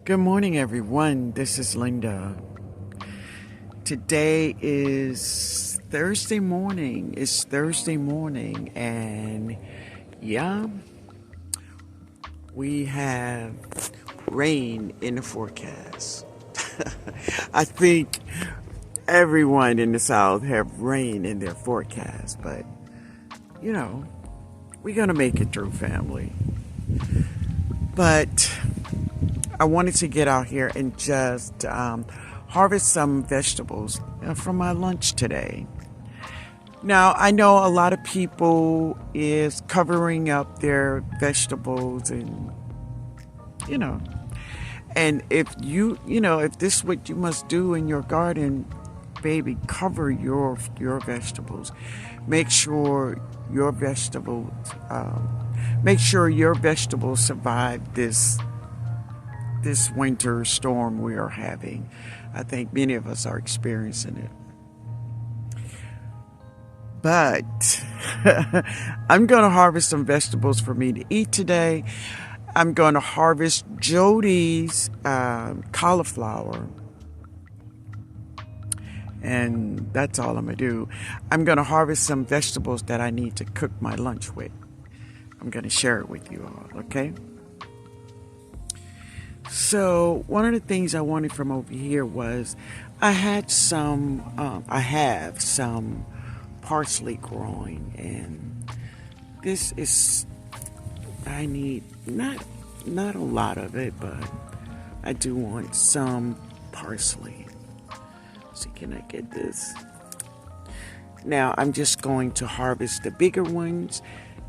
Good morning, everyone. This is Linda. Today is Thursday morning. It's Thursday morning, and yeah, we have rain in the forecast. I think everyone in the South have rain in their forecast, but you know, we're gonna make it through, family. But I wanted to get out here and just harvest some vegetables from my lunch today. Now, I know a lot of people is covering up their vegetables and, and if if this is what you must do in your garden, baby, cover your vegetables. Make sure your vegetables, survive this winter storm we are having. I think many of us are experiencing it. But I'm going to harvest some vegetables for me to eat today. I'm going to harvest Jody's cauliflower. And that's all I'm going to do. I'm going to harvest some vegetables that I need to cook my lunch with. I'm going to share it with you all, okay? So one of the things I wanted from over here was I have some parsley growing, and this is, I need not a lot of it, but I do want some parsley. So can I get this? Now I'm just going to harvest the bigger ones,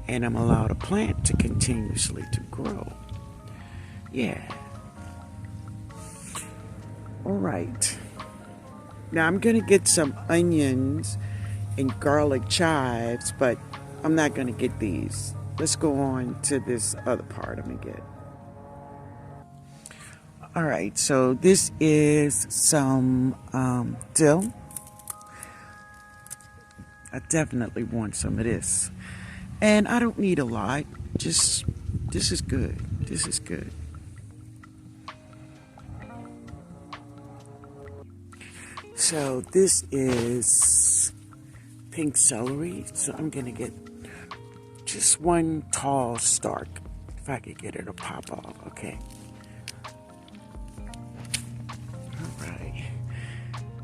and I'm allowed a plant to continuously to grow. Yeah. All right. Now I'm going to get some onions and garlic chives, but I'm not going to get these. Let's go on to this other part I'm going to get. All right, so this is some dill. I definitely want some of this. And I don't need a lot. Just, this is good. This is good. So this is pink celery. So I'm going to get just one tall stalk. If I could get it to pop off. Okay. All right.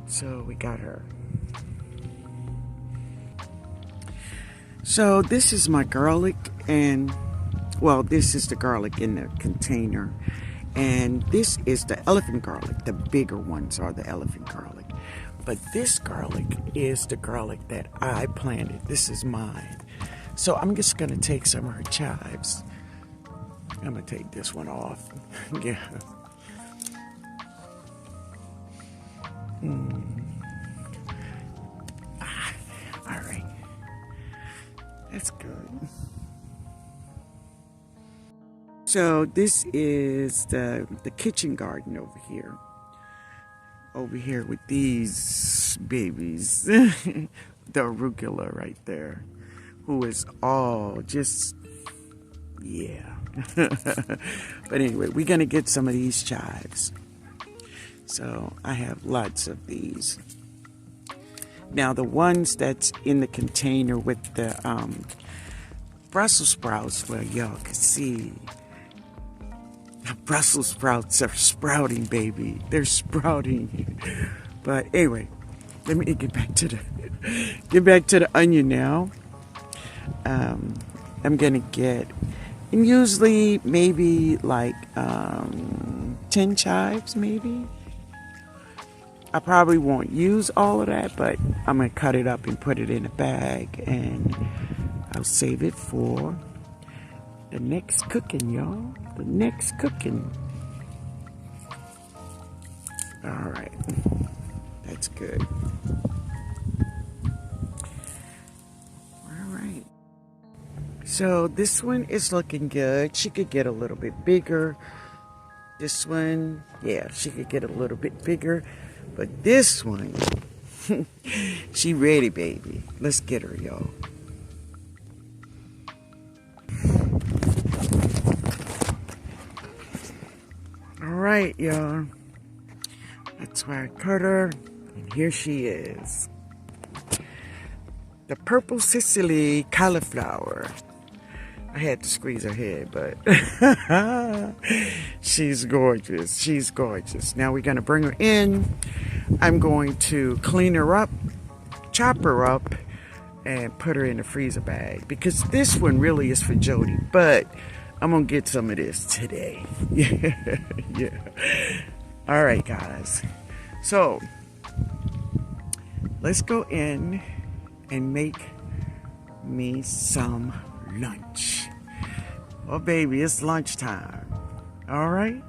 So we got her. So this is my garlic, and well, this is the garlic in the container. And this is the elephant garlic. The bigger ones are the elephant garlic. But this garlic is the garlic that I planted. This is mine. So I'm just going to take some of her chives. I'm going to take this one off. Yeah. All right. That's good. So this is the kitchen garden over here. Over here with these babies. The arugula right there. Who is all just, yeah. But anyway, we're going to get some of these chives. So I have lots of these. Now the ones that's in the container with the Brussels sprouts, well, y'all can see. Brussels sprouts are sprouting, baby. They're sprouting. But anyway, let me get back to the onion now. I'm gonna get, and usually maybe like 10 chives, maybe. I probably won't use all of that, but I'm gonna cut it up and put it in a bag, and I'll save it for the next cooking, y'all. The next cooking. All right. That's good. All right. So this one is looking good. She could get a little bit bigger. This one, yeah, she could get a little bit bigger. But this one, she ready, baby. Let's get her, y'all. All right, y'all. That's why I cut her. And here she is. The purple Sicily cauliflower. I had to squeeze her head, but she's gorgeous. She's gorgeous. Now we're going to bring her in. I'm going to clean her up, chop her up, and put her in a freezer bag. Because this one really is for Jody, but I'm going to get some of this today. Yeah. All right, guys. So, let's go in and make me some lunch. Oh, baby, it's lunchtime. All right?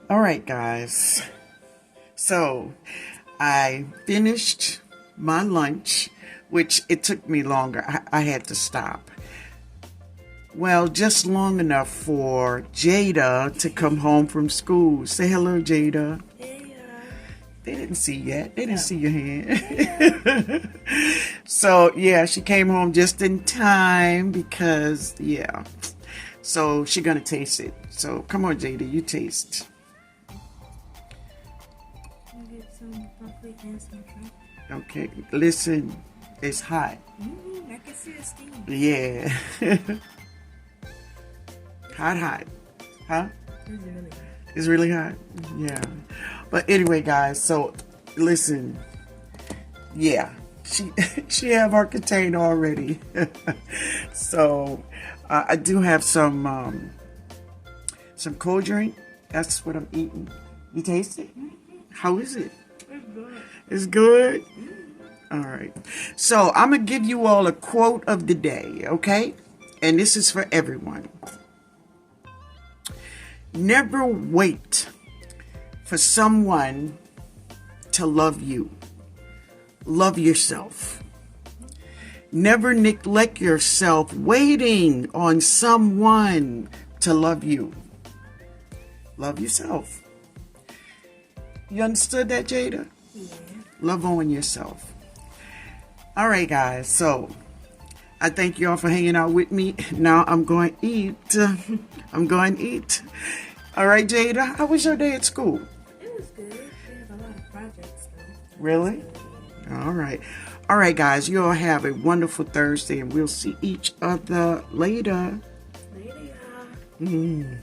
All right, guys. So I finished my lunch, which it took me longer. I had to stop. Well, just long enough for Jada to come home from school. Say hello, Jada. Hey, They didn't see you yet. They didn't see your hand. So, yeah, she came home just in time because, yeah. So, she's going to taste it. So, come on, Jada, you taste. I'll get some broccoli and some shrimp. Okay, listen, it's hot. I can see the steam. Yeah. Hot. Huh? It's really hot. It's really hot. Yeah. But anyway, guys, so listen. Yeah. She have our container already. So I do have some cold drink. That's what I'm eating. You taste it? How is it? It's good. It's good? All right. So I'm going to give you all a quote of the day, okay? And this is for everyone. Never wait for someone to love you. Love yourself. Never neglect yourself waiting on someone to love you. Love yourself. You understood that, Jada? Yeah. Love on yourself. All right, guys. So I thank you all for hanging out with me. Now I'm going to eat. I'm going to eat. All right, Jada. How was your day at school? It was good. We had a lot of projects though. Really? All right. All right, guys. You all have a wonderful Thursday, and we'll see each other later. Later, y'all.